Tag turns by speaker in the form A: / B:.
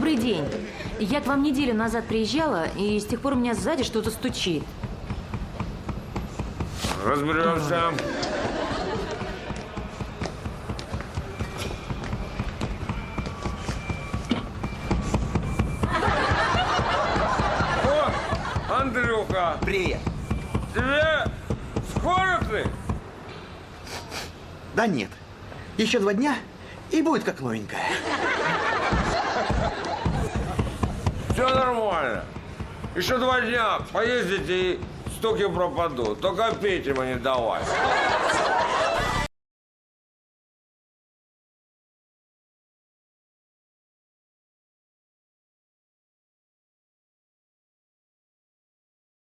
A: Добрый день. Я к вам неделю назад приезжала, и с тех пор у меня сзади что-то стучит.
B: Разберемся. О, Андрюха,
C: Привет.
B: тебе скоро ты?
C: Да нет. Еще 2 дня и будет как новенькая.
B: Все нормально. Еще 2 дня поездите и стуки пропадут. Только Пете мне не давай.